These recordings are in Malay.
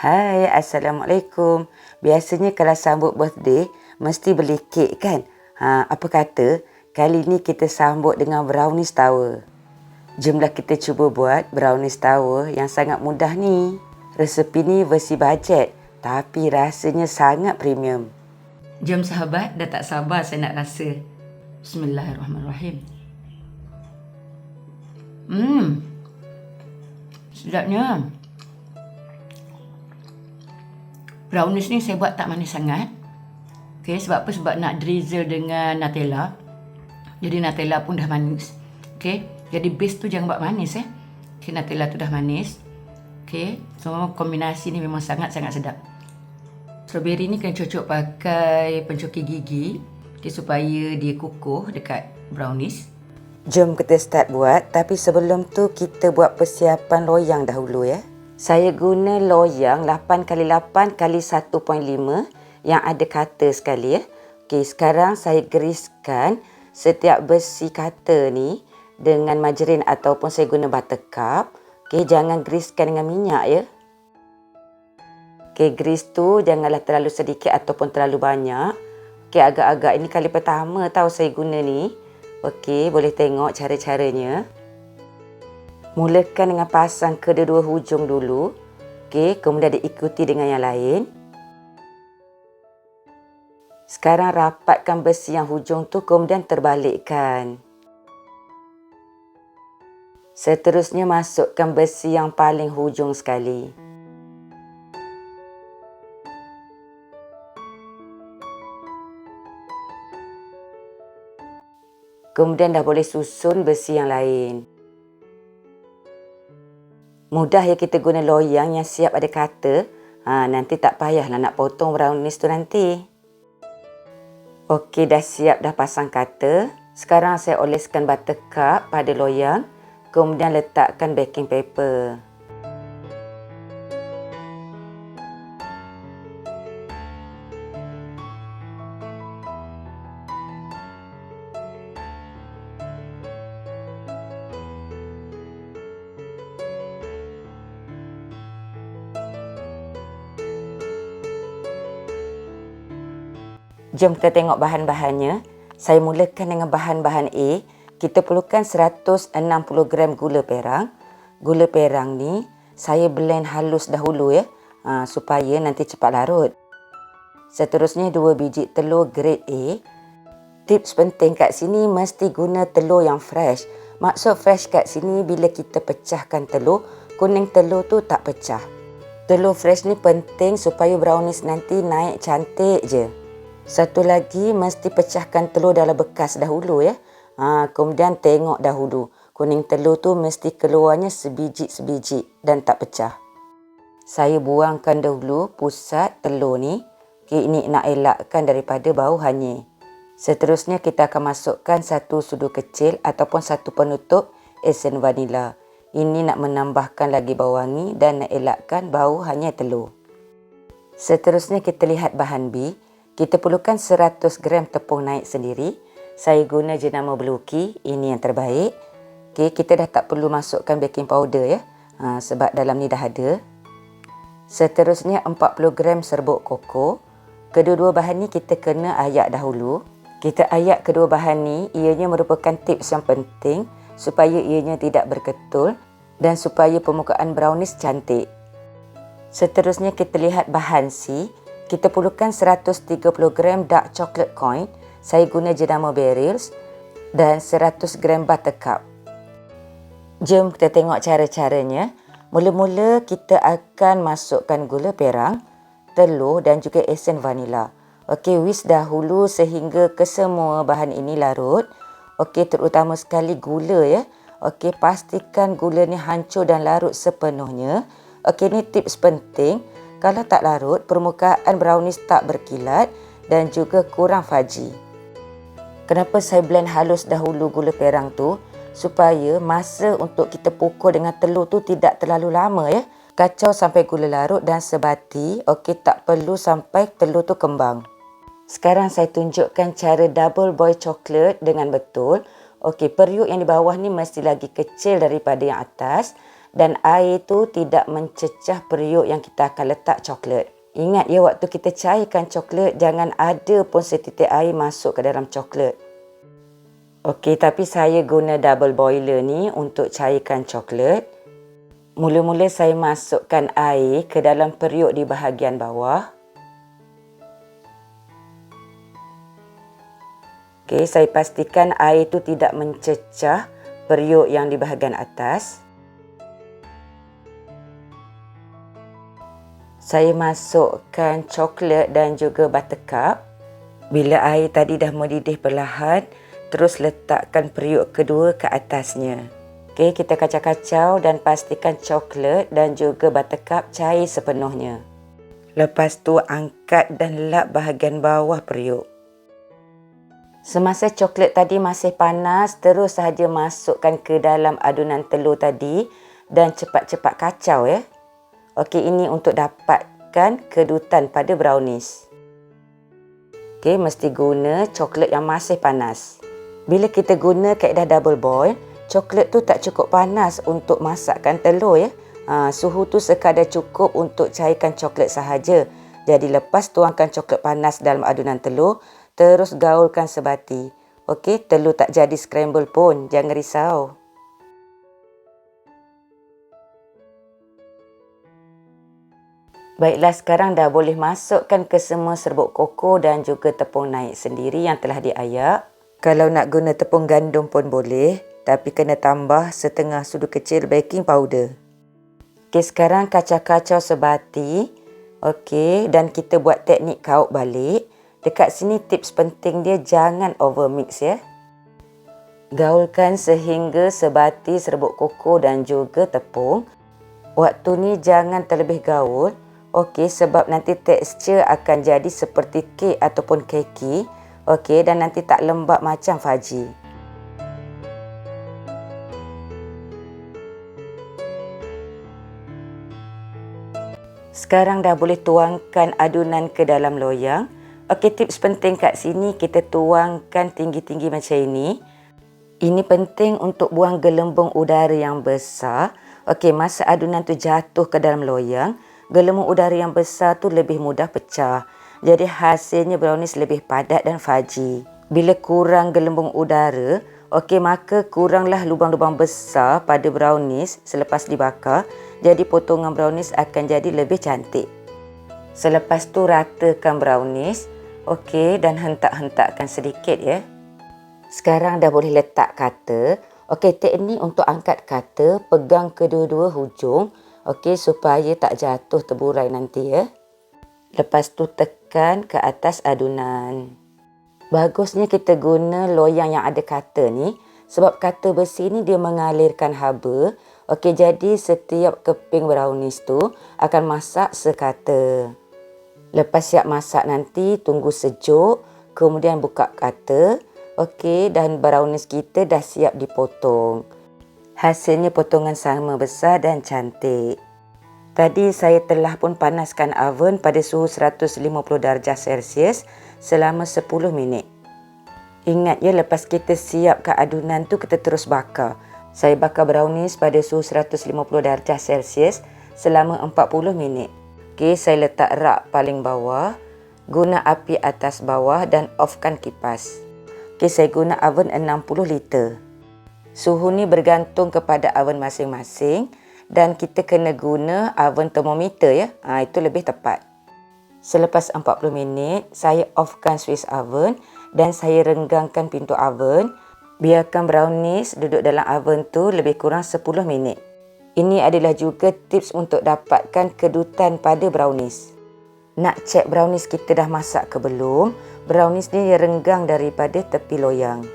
Hai, Assalamualaikum. Biasanya kalau sambut birthday, mesti beli kek kan? Apa kata, kali ni kita sambut dengan brownies tower. Jomlah kita cuba buat brownies tower yang sangat mudah ni. Resepi ni versi bajet, tapi rasanya sangat premium. Jom sahabat, dah tak sabar saya nak rasa. Bismillahirrahmanirrahim. Sedapnya. Brownies ni saya buat tak manis sangat. Okay, sebab apa? Sebab nak drizzle dengan Nutella. Jadi Nutella pun dah manis. Okay, jadi base tu jangan buat manis Okay, Nutella tu dah manis. Okay, so kombinasi ni memang sangat-sangat sedap. Strawberry ni kena cocok pakai pencokir gigi supaya dia kukuh dekat brownies. Jom kita start buat, tapi sebelum tu kita buat persiapan loyang dahulu ya. Saya guna loyang 8x8 x 1.5 yang ada cutter sekali ya. Okey, sekarang saya greasekan setiap besi cutter ni dengan margarin ataupun saya guna buttercup. Okey, jangan greasekan dengan minyak ya. Okey, grease tu janganlah terlalu sedikit ataupun terlalu banyak. Okey, agak-agak ini kali pertama tahu saya guna ni. Okey, boleh tengok cara-caranya. Mulakan dengan pasang kedua-dua hujung dulu. Okey, kemudian diikuti dengan yang lain. Sekarang rapatkan besi yang hujung tu kemudian terbalikkan. Seterusnya masukkan besi yang paling hujung sekali. Kemudian dah boleh susun besi yang lain. Mudah ya kita guna loyang yang siap ada cutter. Nanti tak payahlah nak potong brownies tu nanti. Okey, dah siap dah pasang cutter. Sekarang saya oleskan buttercup pada loyang. Kemudian letakkan baking paper. Jom kita tengok bahan-bahannya. Saya mulakan dengan bahan-bahan A. Kita perlukan 160 gram gula perang. Gula perang ni saya blend halus dahulu ya. Supaya nanti cepat larut. Seterusnya 2 biji telur grade A. Tips penting kat sini mesti guna telur yang fresh. Maksud fresh kat sini bila kita pecahkan telur, kuning telur tu tak pecah. Telur fresh ni penting supaya brownies nanti naik cantik je. Satu lagi, mesti pecahkan telur dalam bekas dahulu ya. Kemudian tengok dahulu. Kuning telur tu mesti keluarnya sebiji-sebiji dan tak pecah. Saya buangkan dahulu pusat telur ni. Okay, ini nak elakkan daripada bau hanyir. Seterusnya kita akan masukkan 1 sudu kecil ataupun 1 penutup esen vanila. Ini nak menambahkan lagi bau wangi dan nak elakkan bau hanyir telur. Seterusnya kita lihat bahan B. Kita perlukan 100 gram tepung naik sendiri. Saya guna jenama Bluki. Ini yang terbaik. Okay, kita dah tak perlu masukkan baking powder ya. Sebab dalam ni dah ada. Seterusnya 40 gram serbuk koko. Kedua-dua bahan ni kita kena ayak dahulu. Kita ayak kedua bahan ni. Ianya merupakan tips yang penting. Supaya ianya tidak berketul. Dan supaya permukaan brownies cantik. Seterusnya kita lihat bahan C. Kita perlukan 130 gram dark chocolate coin. Saya guna jenama Beryl's. Dan 100 gram buttercup. Jom kita tengok cara-caranya. Mula-mula kita akan masukkan gula perang, telur dan juga esen vanila. Okey, whisk dahulu sehingga kesemua bahan ini larut. Okey, terutama sekali gula ya. Okey, pastikan gula ni hancur dan larut sepenuhnya. Okey, ni tips penting. Kalau tak larut, permukaan brownies tak berkilat dan juga kurang fudgy. Kenapa saya blend halus dahulu gula perang tu? Supaya masa untuk kita pukul dengan telur tu tidak terlalu lama ya. Kacau sampai gula larut dan sebati. Okey, tak perlu sampai telur tu kembang. Sekarang saya tunjukkan cara double boil coklat dengan betul. Okey, periuk yang di bawah ni mesti lagi kecil daripada yang atas. dan air tu tidak mencecah periuk yang kita akan letak coklat. Ingat ya, waktu kita cairkan coklat, jangan ada pun setitik air masuk ke dalam coklat. Okey, tapi saya guna double boiler ni untuk cairkan coklat. Mula-mula saya masukkan air ke dalam periuk di bahagian bawah. Okey, saya pastikan air tu tidak mencecah periuk yang di bahagian atas. Saya masukkan coklat dan juga buttercup. Bila air tadi dah mendidih perlahan, terus letakkan periuk kedua ke atasnya. Okey, kita kacau-kacau dan pastikan coklat dan juga buttercup cair sepenuhnya. Lepas tu angkat dan lap bahagian bawah periuk. Semasa coklat tadi masih panas, terus sahaja masukkan ke dalam adunan telur tadi dan cepat-cepat kacau ya. Okey, ini untuk dapatkan kedutan pada brownies. Okey, mesti guna coklat yang masih panas. Bila kita guna kaedah double boil, coklat tu tak cukup panas untuk masakkan telur ya. Suhu tu sekadar cukup untuk cairkan coklat sahaja. Jadi lepas tuangkan coklat panas dalam adunan telur, terus gaulkan sebati. Okey, telur tak jadi scramble pun, jangan risau. Baiklah, sekarang dah boleh masukkan ke semua serbuk koko dan juga tepung naik sendiri yang telah diayak. Kalau nak guna tepung gandum pun boleh, tapi kena tambah setengah sudu kecil baking powder. Okey, sekarang kacau-kacau sebati. Okey, dan kita buat teknik kaut balik. Dekat sini tips penting dia, jangan overmix ya. Gaulkan sehingga sebati, serbuk koko dan juga tepung. Waktu ni jangan terlebih gaul. Okey, sebab nanti tekstur akan jadi seperti kek ataupun keki. Okey, dan nanti tak lembap macam fudgy. Sekarang dah boleh tuangkan adunan ke dalam loyang. Okey, tips penting kat sini, kita tuangkan tinggi-tinggi macam ini. Ini penting untuk buang gelembung udara yang besar. Okey, masa adunan tu jatuh ke dalam loyang, gelembung udara yang besar tu lebih mudah pecah. Jadi hasilnya brownies lebih padat dan fudgy. Bila kurang gelembung udara, okey, maka kuranglah lubang-lubang besar pada brownies selepas dibakar. Jadi potongan brownies akan jadi lebih cantik. Selepas tu ratakan brownies. Okey, dan hentak-hentakkan sedikit ya. Sekarang dah boleh letak cutter. Okey, teknik untuk angkat cutter, pegang kedua-dua hujung. Okey, supaya tak jatuh terburai nanti ya. Lepas tu tekan ke atas adunan. Bagusnya kita guna loyang yang ada cutter ni. Sebab cutter besi ni dia mengalirkan haba. Okey, jadi setiap keping brownies tu akan masak sekata. Lepas siap masak nanti, tunggu sejuk. Kemudian buka cutter. Okey, dan brownies kita dah siap dipotong. Hasilnya potongan sama besar dan cantik. Tadi saya telah pun panaskan oven pada suhu 150 darjah Celsius selama 10 minit. Ingat ya, lepas kita siapkan adunan tu, kita terus bakar. Saya bakar brownies pada suhu 150 darjah Celsius selama 40 minit. Okey, saya letak rak paling bawah. Guna api atas bawah dan offkan kipas. Okey, saya guna oven 60 liter. Suhu ni bergantung kepada oven masing-masing. Dan kita kena guna oven thermometer ya. Itu lebih tepat. Selepas 40 minit, saya offkan switch oven dan saya renggangkan pintu oven. Biarkan brownies duduk dalam oven tu lebih kurang 10 minit. Ini adalah juga tips untuk dapatkan kedutan pada brownies. Nak cek brownies kita dah masak ke belum? Brownies ni renggang daripada tepi loyang.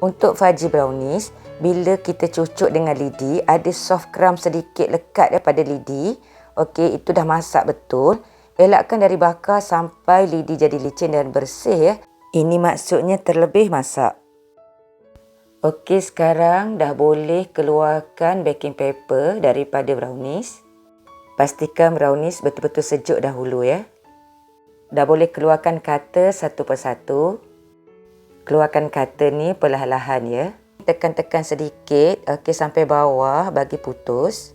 Untuk fudgy brownies, bila kita cucuk dengan lidi, ada soft crumb sedikit lekat pada lidi. Okey, itu dah masak betul. Elakkan dari bakar sampai lidi jadi licin dan bersih ya. Ini maksudnya terlebih masak. Okey, sekarang dah boleh keluarkan baking paper daripada brownies. Pastikan brownies betul-betul sejuk dahulu ya. Dah boleh keluarkan cutter satu persatu. Keluarkan cutter ni perlahan-lahan ya. Tekan-tekan sedikit, okey, sampai bawah bagi putus.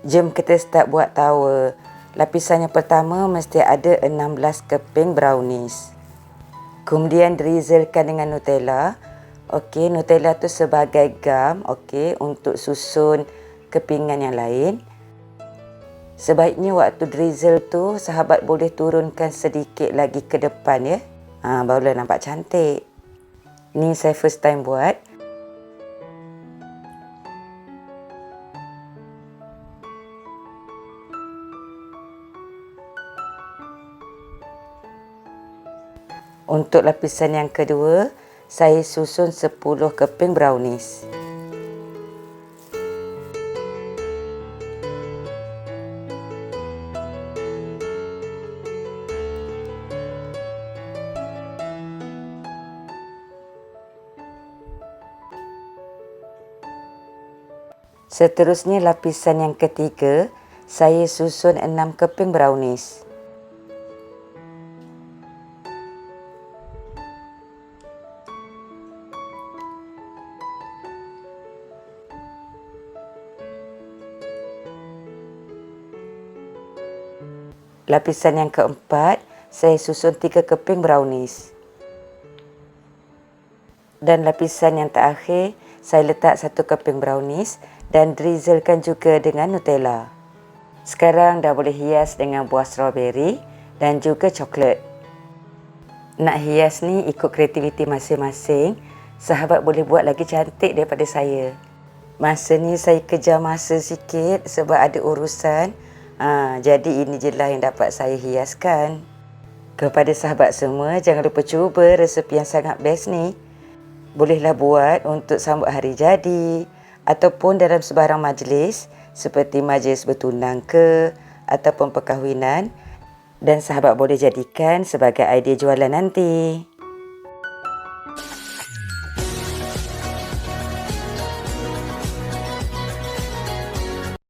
Jom kita start buat tower. Lapisan yang pertama mesti ada 16 keping brownies. Kemudian drizzlekan dengan Nutella. Okey, Nutella tu sebagai gam, okey, untuk susun kepingan yang lain. Sebaiknya waktu drizzle tu sahabat boleh turunkan sedikit lagi ke depan ya. Barulah nampak cantik. Ni saya first time buat. Untuk lapisan yang kedua, saya susun 10 keping brownies. Seterusnya lapisan yang ketiga, saya susun 6 keping brownies. Lapisan yang keempat, saya susun 3 keping brownies. Dan lapisan yang terakhir, saya letak 1 keping brownies dan drizzlekan juga dengan Nutella. Sekarang dah boleh hias dengan buah strawberry dan juga coklat. Nak hias ni ikut kreativiti masing-masing. Sahabat boleh buat lagi cantik daripada saya. Masa ni saya kejar masa sikit sebab ada urusan. Jadi ini je lah yang dapat saya hiaskan. Kepada sahabat semua, jangan lupa cuba resepi yang sangat best ni. Bolehlah buat untuk sambut hari jadi ataupun dalam sebarang majlis seperti majlis bertunang ke ataupun perkahwinan, dan sahabat boleh jadikan sebagai idea jualan nanti.